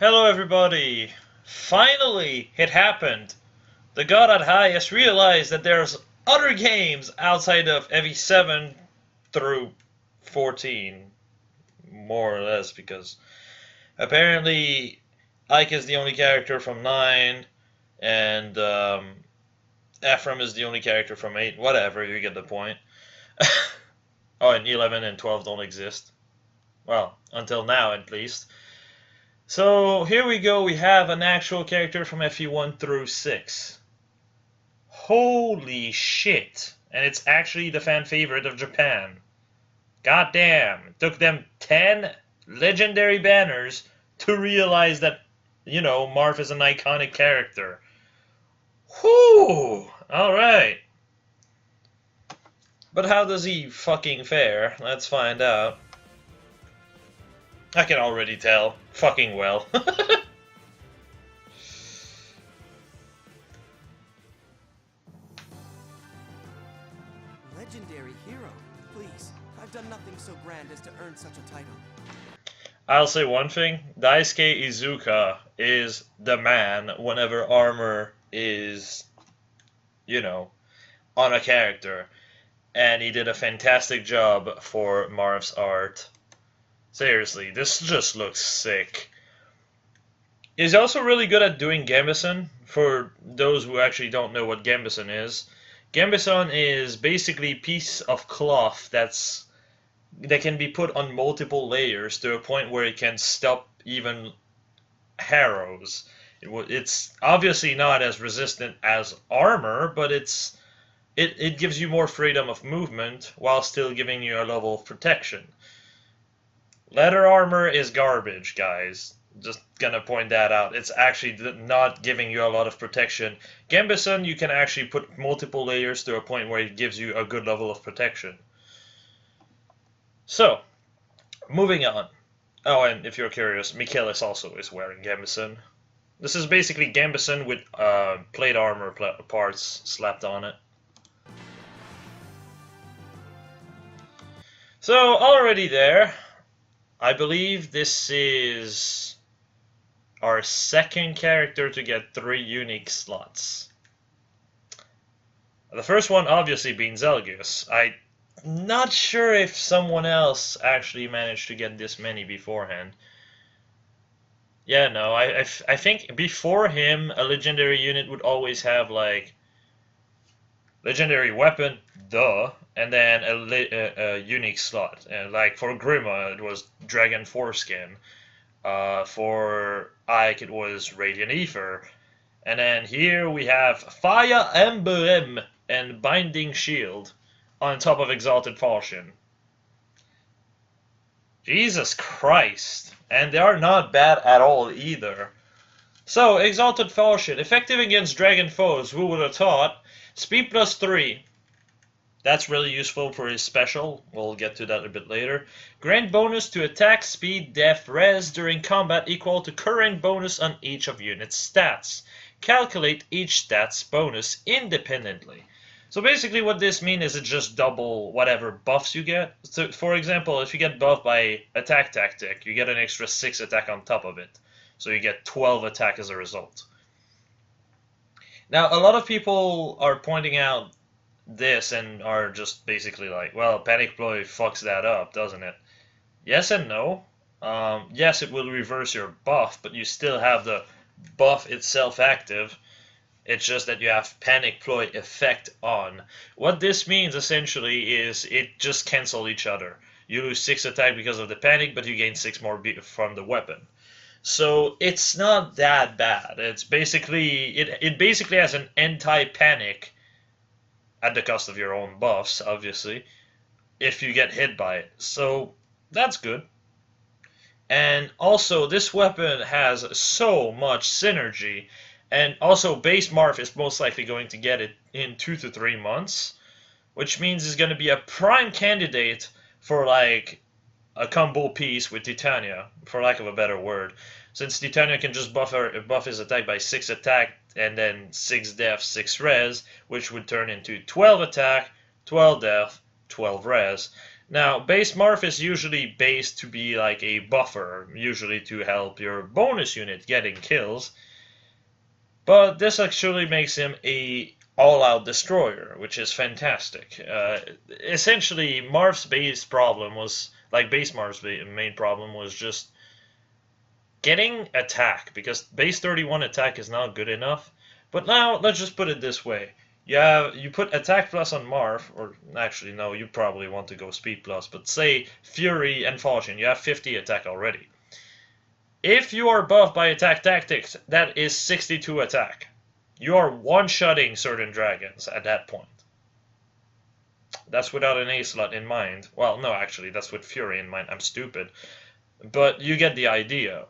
Hello everybody! Finally, it happened! The God at High has realized that there's other games outside of FE7 through 14, more or less, because apparently Ike is the only character from 9, and Ephraim is the only character from 8, whatever, you get the point. Oh, and 11 and 12 don't exist. Well, until now at least. So here we go, we have an actual character from FE1 through 6. Holy shit! And it's actually the fan favorite of Japan. God damn, it took them 10 legendary banners to realize that, Marth is an iconic character. Whoo! Alright. But how does he fucking fare? Let's find out. I can already tell. Fucking well. Legendary hero. Please, I've done nothing so grand as to earn such a title. I'll say one thing. Daisuke Iizuka is the man whenever armor is, on a character. And he did a fantastic job for Marth's art. Seriously, this just looks sick. He's also really good at doing Gambison, for those who actually don't know what Gambison is. Gambison is basically a piece of cloth that can be put on multiple layers to a point where it can stop even arrows. It's obviously not as resistant as armor, but it gives you more freedom of movement while still giving you a level of protection. Leather armor is garbage, guys. Just gonna point that out. It's actually not giving you a lot of protection. Gambison, you can actually put multiple layers to a point where it gives you a good level of protection. So, moving on. Oh, and if you're curious, Michaelis also is wearing Gambison. This is basically Gambison with plate armor parts slapped on it. So, already there. I believe this is our second character to get 3 unique slots. The first one obviously being Zelgius. I'm not sure if someone else actually managed to get this many beforehand. Yeah, no, I think before him, a legendary unit would always have, like, legendary weapon, duh, and then a unique slot. Like for Grima, it was Dragon Foreskin. For Ike, it was Radiant Ether. And then here we have Fire Emblem and Binding Shield on top of Exalted Falchion. Jesus Christ. And they are not bad at all either. So, Exalted Falchion, effective against dragon foes, who would have thought? Speed plus 3. That's really useful for his special. We'll get to that a bit later. Grant bonus to attack, speed, def, res during combat equal to current bonus on each of unit's stats. Calculate each stat's bonus independently. So basically what this means is it just double whatever buffs you get. So for example, if you get buffed by attack tactic, you get an extra 6 attack on top of it. So you get 12 attack as a result. Now, a lot of people are pointing out this and are just basically like, well, Panic Ploy fucks that up, doesn't it? Yes and no. Yes, it will reverse your buff, but you still have the buff itself active. It's just that you have Panic Ploy effect on. What this means essentially is it just cancels each other. You lose 6 attack because of the panic, but you gain 6 more from the weapon. So it's not that bad. It's basically it basically has an anti-panic at the cost of your own buffs, obviously, if you get hit by it. So that's good. And also, this weapon has so much synergy. And also, base Marth is most likely going to get it in 2 to 3 months, which means it's going to be a prime candidate for, like, a combo piece with Titania, for lack of a better word. Since Titania can just buff his attack by 6 attack, and then 6 def, 6 res, which would turn into 12 attack, 12 def, 12 res. Now, base Marth is usually based to be like a buffer, usually to help your bonus unit getting kills. But this actually makes him a all-out destroyer, which is fantastic. Essentially, Marth's base problem was, like base Marth's main problem was just getting attack, because base 31 attack is not good enough. But now, let's just put it this way. You put attack plus on Marth, or actually no, you probably want to go speed plus, but say Fury and Falchion, you have 50 attack already. If you are buffed by attack tactics, that is 62 attack. You are one-shotting certain dragons at that point. That's without an A slot in mind. Well, no, actually, that's with Fury in mind. I'm stupid. But you get the idea.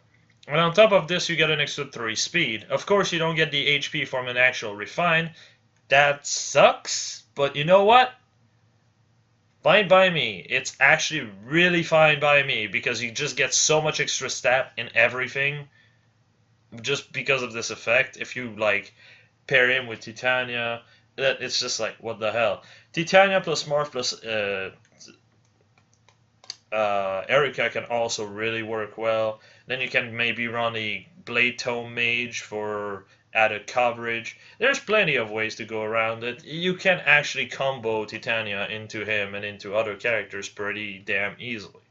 And on top of this, you get an extra 3 speed. Of course, you don't get the HP from an actual refine. That sucks, but you know what? Fine by me. It's actually really fine by me, because you just get so much extra stat in everything just because of this effect. If you like pair him with Titania, that it's just like, what the hell? Titania plus Marth plus Erica can also really work well. Then you can maybe run a Blade Tome Mage for added coverage. There's plenty of ways to go around it. You can actually combo Titania into him and into other characters pretty damn easily.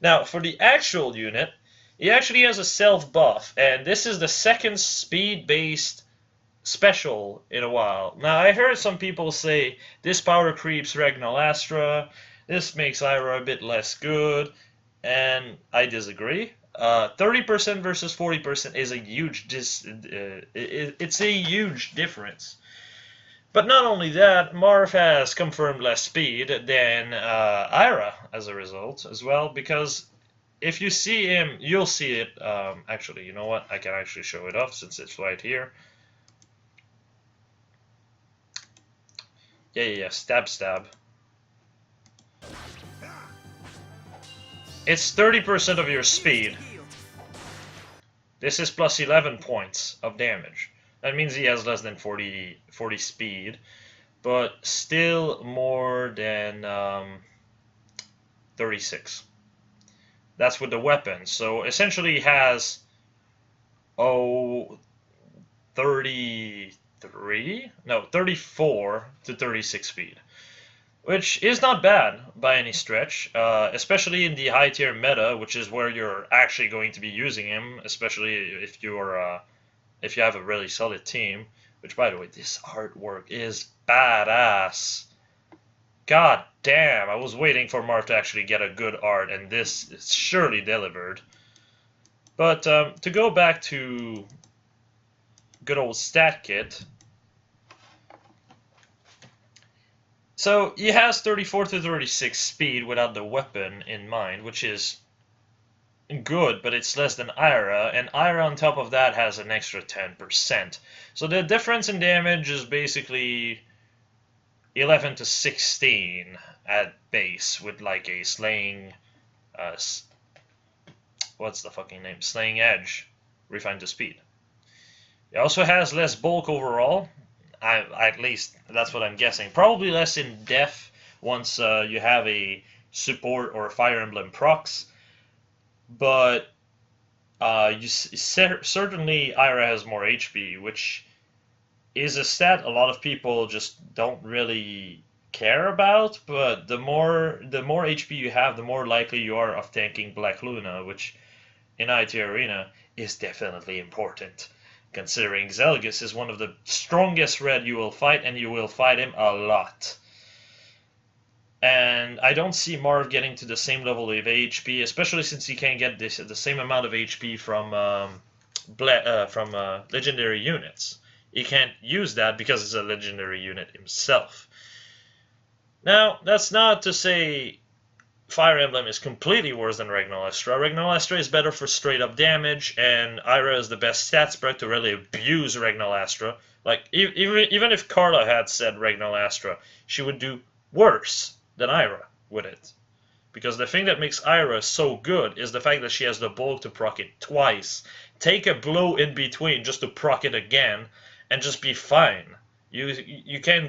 Now, for the actual unit, he actually has a self buff, and this is the second speed-based special in a while. Now, I heard some people say this power creeps Regnal Astra, this makes Ira a bit less good, and I disagree. 30% versus 40% is a huge it's a huge difference. But not only that, Marth has confirmed less speed than Ira as a result as well, because if you see him, you'll see it. Actually, you know what? I can actually show it off since it's right here. Yeah, stab. It's 30% of your speed. This is plus 11 points of damage. That means he has less than 40 speed, but still more than 36. That's with the weapon. So essentially he has 34 to 36 speed, which is not bad by any stretch, especially in the high tier meta, which is where you're actually going to be using him, especially if you're if you have a really solid team. Which, by the way, this artwork is badass. God damn, I was waiting for Marth to actually get a good art, and this is surely delivered. But to go back to good old stat kit. So he has 34 to 36 speed without the weapon in mind, which is good, but it's less than Ira, and Ira on top of that has an extra 10%. So the difference in damage is basically 11 to 16 at base, with like a slaying, what's the fucking name? Slaying Edge, refined to speed. He also has less bulk overall. At least that's what I'm guessing. Probably less in def once you have a support or a Fire Emblem procs. But certainly Ira has more HP, which is a stat a lot of people just don't really care about. But the more HP you have, the more likely you are of tanking Black Luna, which in IT Arena is definitely important, considering Zelgus is one of the strongest red you will fight, and you will fight him a lot. And I don't see Marth getting to the same level of HP, especially since he can get the same amount of HP from legendary units. He can't use that because it's a legendary unit himself. Now, that's not to say Fire Emblem is completely worse than Regnal Astra. Regnal Astra is better for straight up damage, and Ira is the best stat spread to really abuse Regnal Astra. Like, even if Carla had said Regnal Astra, she would do worse than Ira with it. Because the thing that makes Ira so good is the fact that she has the bulk to proc it twice. Take a blow in between just to proc it again, and just be fine. You can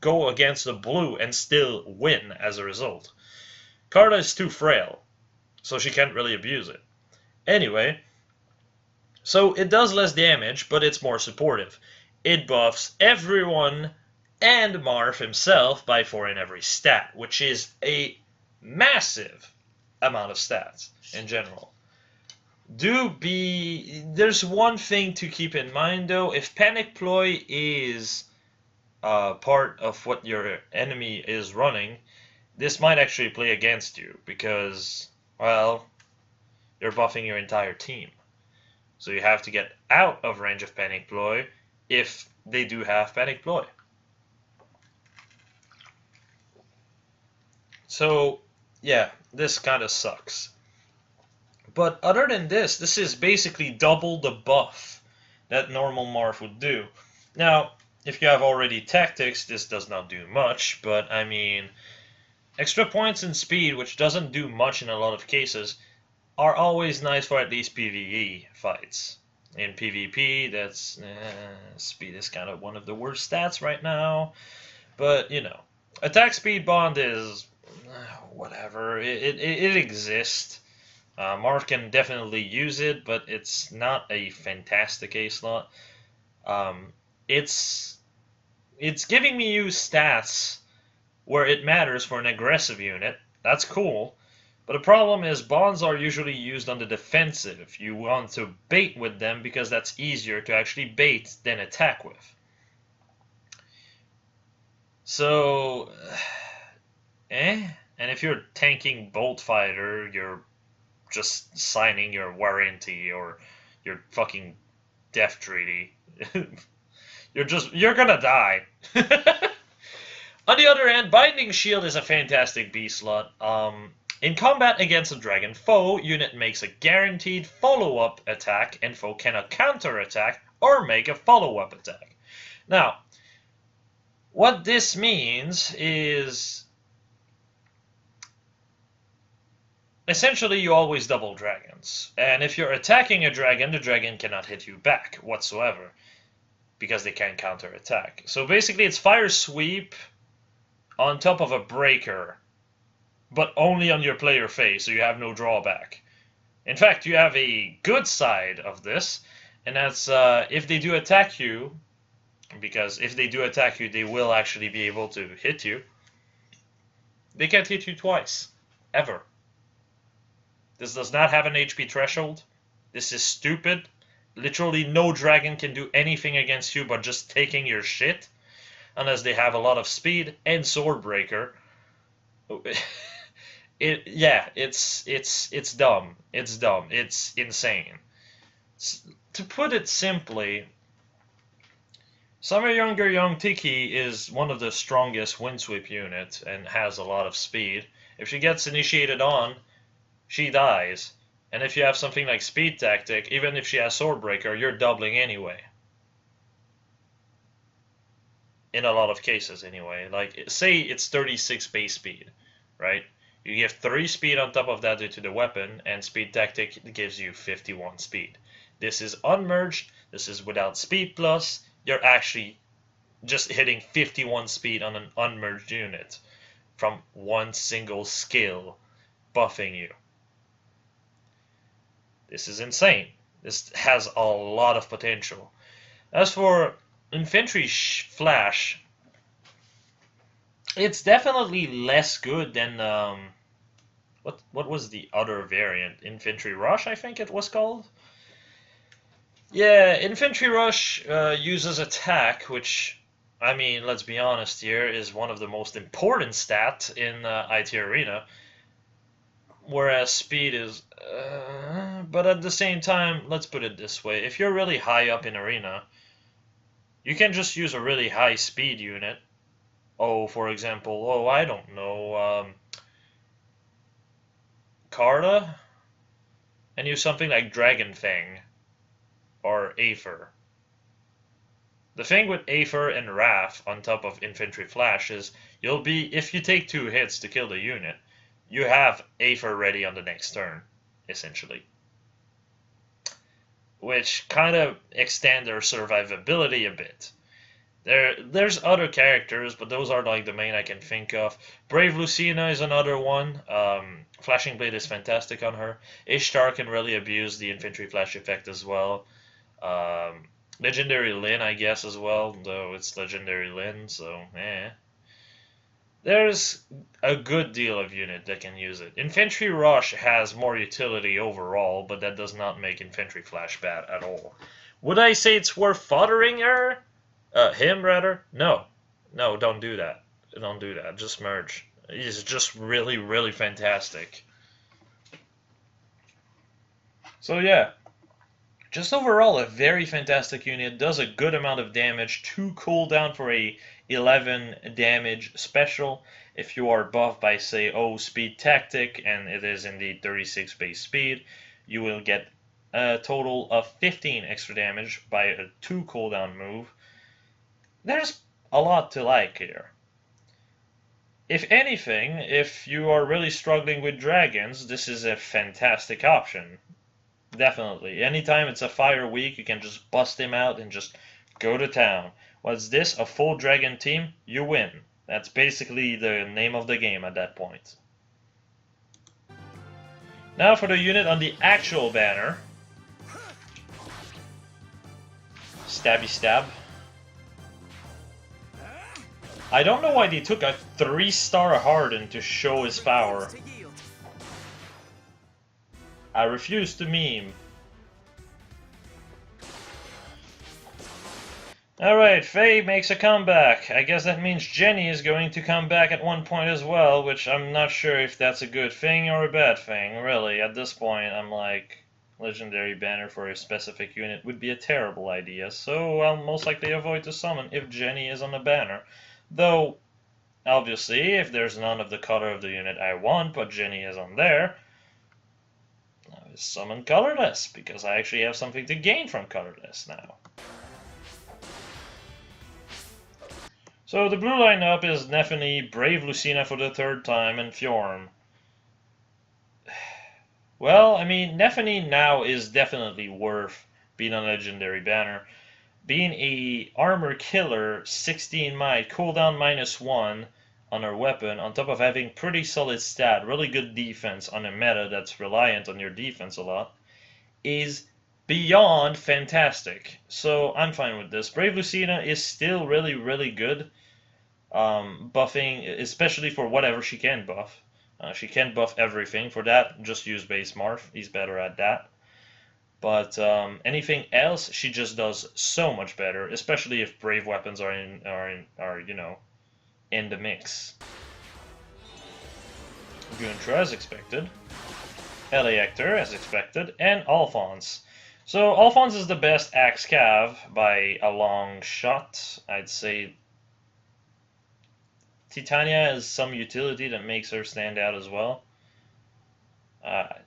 go against the blue and still win as a result. Carta is too frail, so she can't really abuse it. Anyway, so it does less damage, but it's more supportive. It buffs everyone and Marth himself by 4 in every stat, which is a massive amount of stats in general. There's one thing to keep in mind though. If Panic Ploy is part of what your enemy is running, this might actually play against you because, well, you're buffing your entire team. So you have to get out of range of Panic Ploy if they do have Panic Ploy. So, yeah, this kind of sucks. But other than this, this is basically double the buff that normal Marth would do. Now, if you have already tactics, this does not do much, but I mean, extra points in speed, which doesn't do much in a lot of cases, are always nice for at least PvE fights. In PvP, that's speed is kind of one of the worst stats right now, but you know, attack speed bond is whatever. It exists. Marth can definitely use it, but it's not a fantastic A slot. It's giving me you stats where it matters for an aggressive unit. That's cool. But the problem is bonds are usually used on the defensive. You want to bait with them because that's easier to actually bait than attack with. So, And if you're tanking Bolt Fighter, you're just signing your warranty or your fucking death treaty. You're gonna die. On the other hand, Binding Shield is a fantastic B slot. In combat against a dragon foe, unit makes a guaranteed follow-up attack, and foe cannot counter-attack or make a follow-up attack. Now, what this means is essentially you always double dragons. And if you're attacking a dragon, the dragon cannot hit you back whatsoever because they can't counter-attack. So basically it's Fire Sweep on top of a Breaker, but only on your player phase, so you have no drawback. In fact, you have a good side of this, and that's if they do attack you, because if they do attack you, they will actually be able to hit you. They can't hit you twice, ever. This does not have an HP threshold. This is stupid. Literally no dragon can do anything against you but just taking your shit, unless they have a lot of speed and Swordbreaker. It's dumb. It's dumb. It's insane. To put it simply, Summer Younger Young Tiki is one of the strongest Windsweep units and has a lot of speed. If she gets initiated on, she dies. And if you have something like Speed Tactic, even if she has Swordbreaker, you're doubling anyway. In a lot of cases anyway. Like, say it's 36 base speed, right? You give 3 speed on top of that due to the weapon, and Speed Tactic gives you 51 speed. This is unmerged, this is without speed plus, you're actually just hitting 51 speed on an unmerged unit from one single skill buffing you. This is insane. This has a lot of potential. As for Infantry Flash, it's definitely less good than what was the other variant? Infantry Rush, I think it was called. Yeah, Infantry Rush uses attack, which, I mean, let's be honest here, is one of the most important stats in IT Arena. Whereas speed is, but at the same time, let's put it this way: if you're really high up in Arena, you can just use a really high speed unit. Oh, for example, I don't know, Carta, and use something like Dragon Fang or Aether. The thing with Aether and Wrath on top of Infantry Flash is if you take 2 hits to kill the unit, you have Aether ready on the next turn, essentially. Which kind of extend their survivability a bit. There's other characters, but those are like the main I can think of. Brave Lucina is another one. Flashing Blade is fantastic on her. Ishtar can really abuse the infantry flash effect as well. Legendary Lyn, I guess, as well, though it's Legendary Lyn, so eh. There's a good deal of unit that can use it. Infantry Rush has more utility overall, but that does not make Infantry Flash bad at all. Would I say it's worth foddering her? Him, rather? No. No, don't do that. Don't do that. Just merge. He's just really, really fantastic. So yeah. Just overall, a very fantastic unit. Does a good amount of damage. 2 cooldown for a 11 damage special. If you are buffed by, say, speed tactic, and it is indeed 36 base speed, you will get a total of 15 extra damage by a 2 cooldown move. There's a lot to like here. If anything, if you are really struggling with dragons, this is a fantastic option. Definitely. Anytime it's a fire week, you can just bust him out and just go to town. What's this? A full dragon team? You win. That's basically the name of the game at that point. Now for the unit on the actual banner. Stabby stab. I don't know why they took a 3-star Harden to show his power. I refuse to meme. Alright, Faye makes a comeback. I guess that means Jenny is going to come back at one point as well, which I'm not sure if that's a good thing or a bad thing, really. At this point, I'm like, legendary banner for a specific unit would be a terrible idea, so I'll most likely avoid to summon if Jenny is on the banner. Though, obviously, if there's none of the color of the unit I want, but Jenny is on there, I will summon colorless, because I actually have something to gain from colorless now. So the blue lineup is Nephany, Brave Lucina for the 3rd time, and Fjorm. Well, I mean, Nephany now is definitely worth being on Legendary Banner. Being a armor killer, 16 might, cooldown -1 on her weapon, on top of having pretty solid stat, really good defense on a meta that's reliant on your defense a lot, is beyond fantastic. So I'm fine with this. Brave Lucina is still really, really good. Buffing, especially for whatever she can buff. She can't buff everything. For that, just use base Marth. He's better at that. But anything else, she just does so much better, especially if brave weapons are you know, in the mix. Guntra as expected, Eleactor as expected, and Alphonse. So Alphonse is the best Axe Cav by a long shot. I'd say Titania has some utility that makes her stand out as well.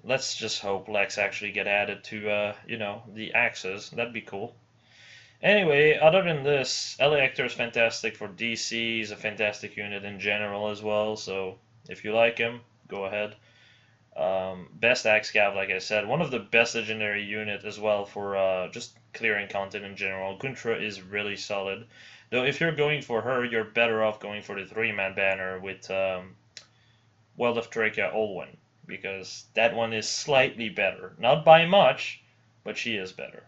Let's just hope Lex actually get added to, you know, the axes. That'd be cool. Anyway, other than this, Eleactor is fantastic for DC. He's a fantastic unit in general as well, so if you like him, go ahead. Best Axe Cav, like I said. One of the best legendary unit as well for just clearing content in general. Guntra is really solid. Though if you're going for her, you're better off going for the 3-man banner with World of Trachea Olwen, because that one is slightly better. Not by much, but she is better.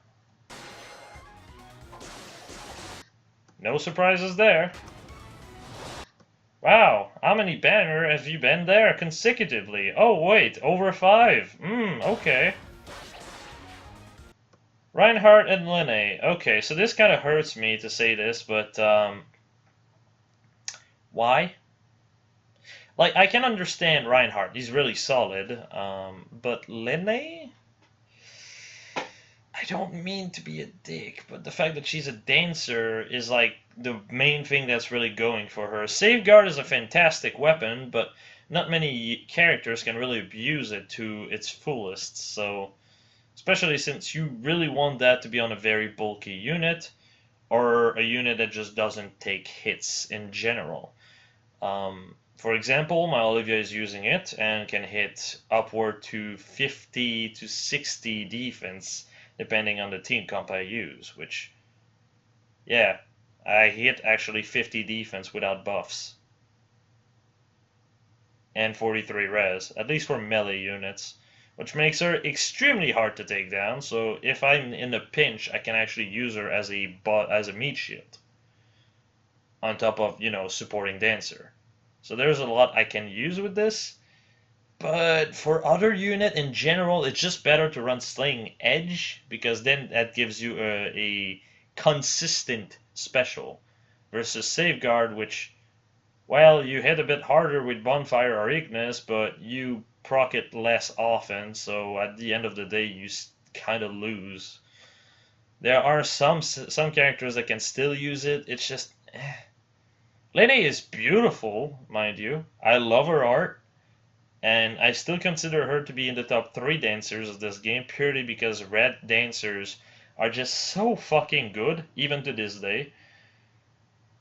No surprises there. Wow, how many banner have you been there consecutively? Oh wait, over 5. Okay. Reinhardt and Linne. Okay, so this kind of hurts me to say this, but why? Like, I can understand Reinhardt, he's really solid, but Linne? I don't mean to be a dick, but the fact that she's a dancer is like the main thing that's really going for her. Safeguard is a fantastic weapon, but not many characters can really abuse it to its fullest, so especially since you really want that to be on a very bulky unit, or a unit that just doesn't take hits in general. For example, my Olivia is using it and can hit upward to 50 to 60 defense, depending on the team comp I use, which, yeah, I hit actually 50 defense without buffs. And 43 res, at least for melee units, which makes her extremely hard to take down. So if I'm in a pinch, I can actually use her as a meat shield, on top of, you know, supporting dancer. So there's a lot I can use with this. But for other unit in general, it's just better to run Slaying Edge, because then that gives you a consistent special, versus Safeguard, which, well, you hit a bit harder with Bonfire or Ignis, but you proc it less often, so at the end of the day you kind of lose. There are some characters that can still use it, it's just... Lene is beautiful, mind you. I love her art. And I still consider her to be in the top 3 dancers of this game, purely because red dancers are just so fucking good, even to this day.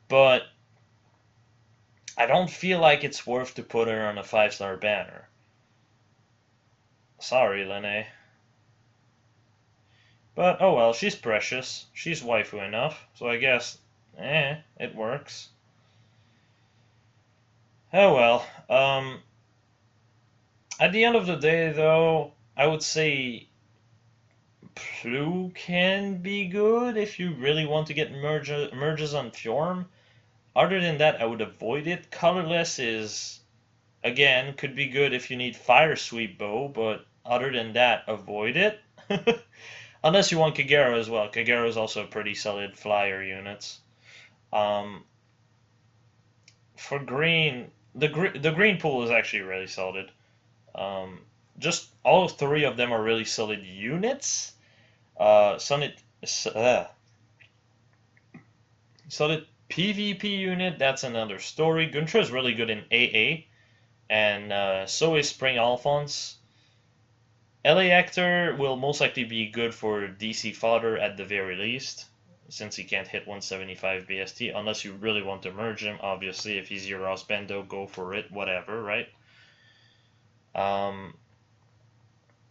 But I don't feel like it's worth to put her on a 5-star banner. Sorry, Lene. But, oh well, she's precious. She's waifu enough, so I guess, it works. Oh well, at the end of the day, though, I would say Plu can be good if you really want to get merges on Fjorm. Other than that, I would avoid it. Colorless is, again, could be good if you need Fire Sweep Bow, but other than that, avoid it. Unless you want Kagero as well. Kagero is also a pretty solid flyer unit. For green, the green pool is actually really solid. Just all 3 of them are really solid units. Solid PvP unit, that's another story. Guntra is really good in AA, and so is Spring Alphonse. LA Hector will most likely be good for DC fodder at the very least, since he can't hit 175 BST, unless you really want to merge him. Obviously, if he's your Ross Bendo, go for it, whatever, right?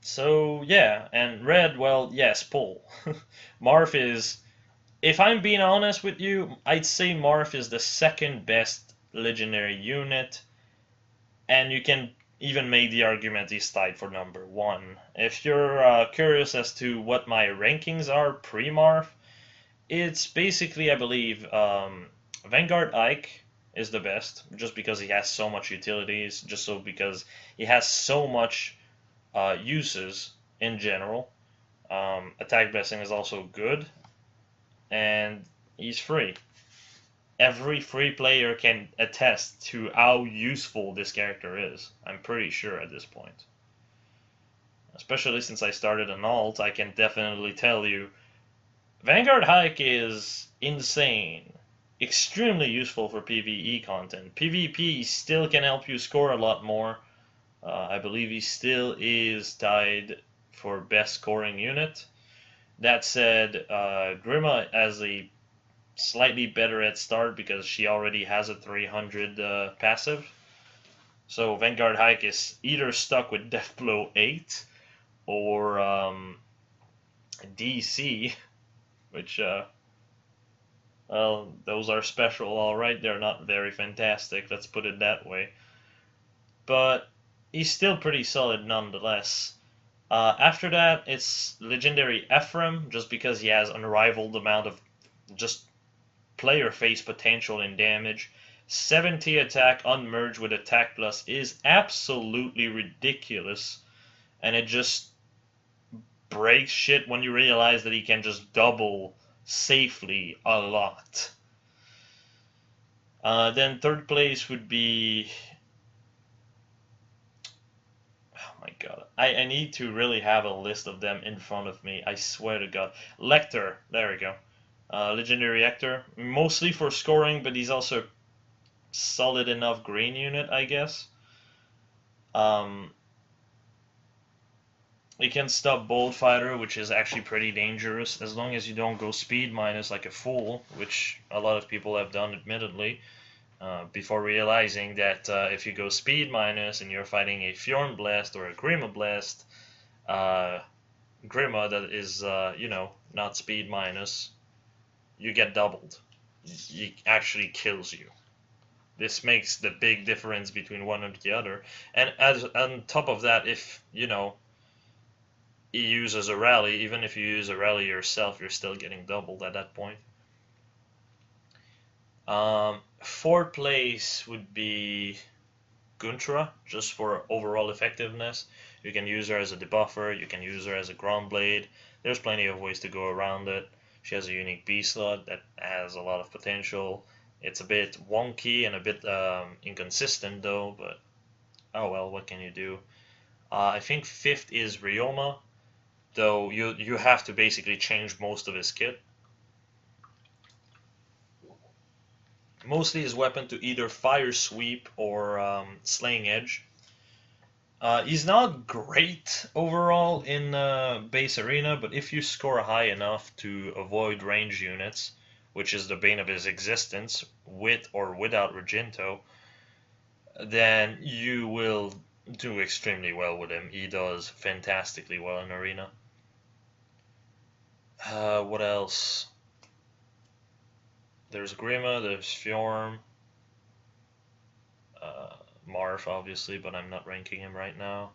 So, yeah, and red, well, yes, pull. Marth is, if I'm being honest with you, I'd say Marth is the 2nd best legendary unit, and you can even make the argument he's tied for number 1. If you're curious as to what my rankings are pre-Marth, it's basically, I believe, Vanguard Ike is the best, just because he has so much utilities, because he has so much uses in general. Attack Blessing is also good, and he's free. Every free player can attest to how useful this character is. I'm pretty sure at this point. Especially since I started an alt, I can definitely tell you Vanguard Hike is insane. Extremely useful for PvE content. PvP still can help you score a lot more. I believe he still is tied for best scoring unit. That said, Grima has a slightly better head start because she already has a 300 passive. So Vanguard Hike is either stuck with Deathblow 8 or DC, which, well, those are special, alright. They're not very fantastic, let's put it that way. But he's still pretty solid nonetheless. After that, it's legendary Ephraim, just because he has unrivaled amount of just player face potential and damage. 70 attack unmerged with attack plus is absolutely ridiculous, and it just breaks shit when you realize that he can just double safely a lot. Then 3rd place would be... Oh my god. I need to really have a list of them in front of me. I swear to god. Lecter. There we go. Legendary Hector. Mostly for scoring, but he's also solid enough green unit, I guess. He can stop Bolt Fighter, which is actually pretty dangerous, as long as you don't go speed minus like a fool, which a lot of people have done, admittedly, before realizing that if you go speed minus and you're fighting a Fjorm Blast or a Grima Blast, Grima that is, you know, not speed minus, you get doubled. it actually kills you. This makes the big difference between one and the other. And as on top of that, if you uses a rally, even if you use a rally yourself, you're still getting doubled at that point. Fourth place would be Guntra, just for overall effectiveness. You can use her as a debuffer, you can use her as a ground blade. There's plenty of ways to go around it. She has a unique B slot that has a lot of potential. It's a bit wonky and a bit inconsistent though, but oh well, what can you do? I think fifth is Ryoma, though you have to basically change most of his kit. Mostly his weapon to either fire sweep or slaying edge. He's not great overall in base arena, but if you score high enough to avoid range units, which is the bane of his existence, with or without Reginto, then you will do extremely well with him. He does fantastically well in arena. What else? There's Grima, there's Fjorm, Marth obviously, but I'm not ranking him right now.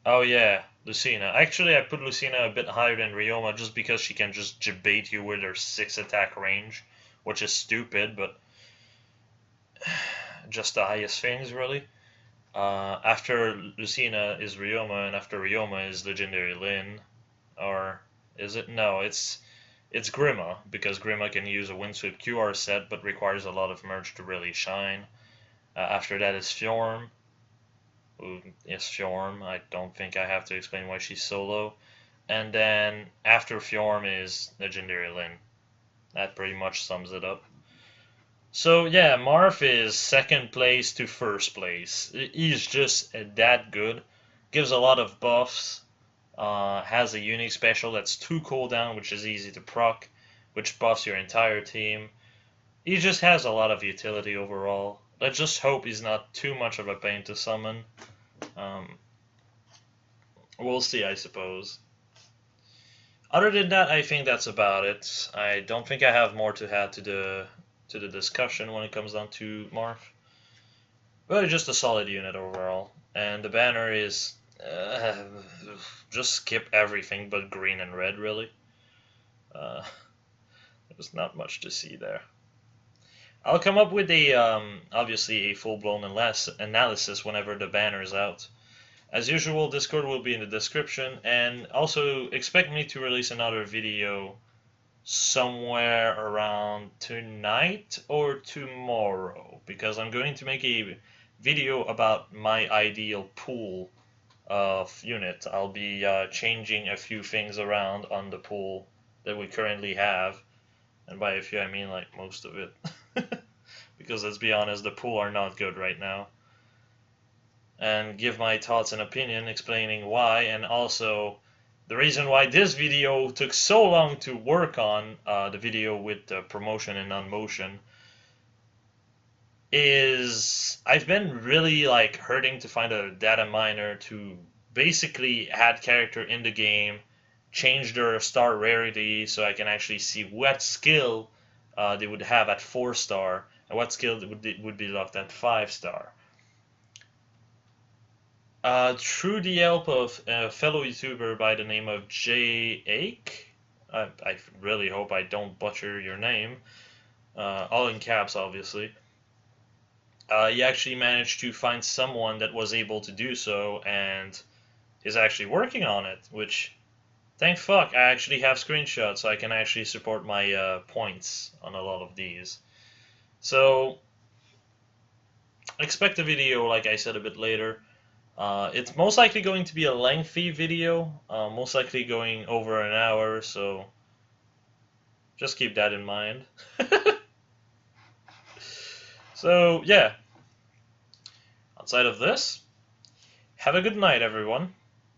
Oh yeah, Lucina. Actually, I put Lucina a bit higher than Ryoma just because she can just jebait you with her 6 attack range, which is stupid, but just the highest things really. After Lucina is Ryoma, and after Ryoma is Legendary Lin, or is it? No, it's Grima, because Grima can use a Windsweep QR set, but requires a lot of merge to really shine. After that is Fjorm. Who is Fjorm? I don't think I have to explain why she's solo. And then after Fjorm is Legendary Lin. That pretty much sums it up. So yeah, Marth is second place to first place. He's just that good. Gives a lot of buffs. Has a unique special that's 2 cooldown, which is easy to proc, which buffs your entire team. He just has a lot of utility overall. Let's just hope he's not too much of a pain to summon. We'll see, I suppose. Other than that, I think that's about it. I don't think I have more to add to the discussion when it comes down to Marth. But just a solid unit overall. And the banner is just skip everything but green and red, really. There's not much to see there. I'll come up with a obviously a full-blown analysis whenever the banner is out. As usual, Discord will be in the description, and also expect me to release another video somewhere around tonight or tomorrow, because I'm going to make a video about my ideal pool of unit. I'll be changing a few things around on the pool that we currently have, and by a few I mean like most of it. Because let's be honest, the pool are not good right now. And give my thoughts and opinion explaining why, and also the reason why this video took so long to work on, the video with the promotion and non-motion, is I've been really like hurting to find a data miner to basically add character in the game, change their star rarity so I can actually see what skill they would have at 4-star and what skill would be locked at 5-star. Through the help of a fellow YouTuber by the name of J. Ake, I really hope I don't butcher your name, all in caps obviously, he actually managed to find someone that was able to do so and is actually working on it, which, thank fuck, I actually have screenshots so I can actually support my points on a lot of these. So, expect a video, like I said, a bit later. It's most likely going to be a lengthy video, most likely going over an hour, so just keep that in mind. So, yeah. Outside of this, have a good night, everyone.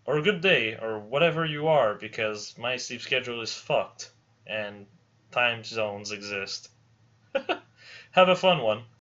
Or a good day, or whatever you are, because my sleep schedule is fucked, and time zones exist. Have a fun one.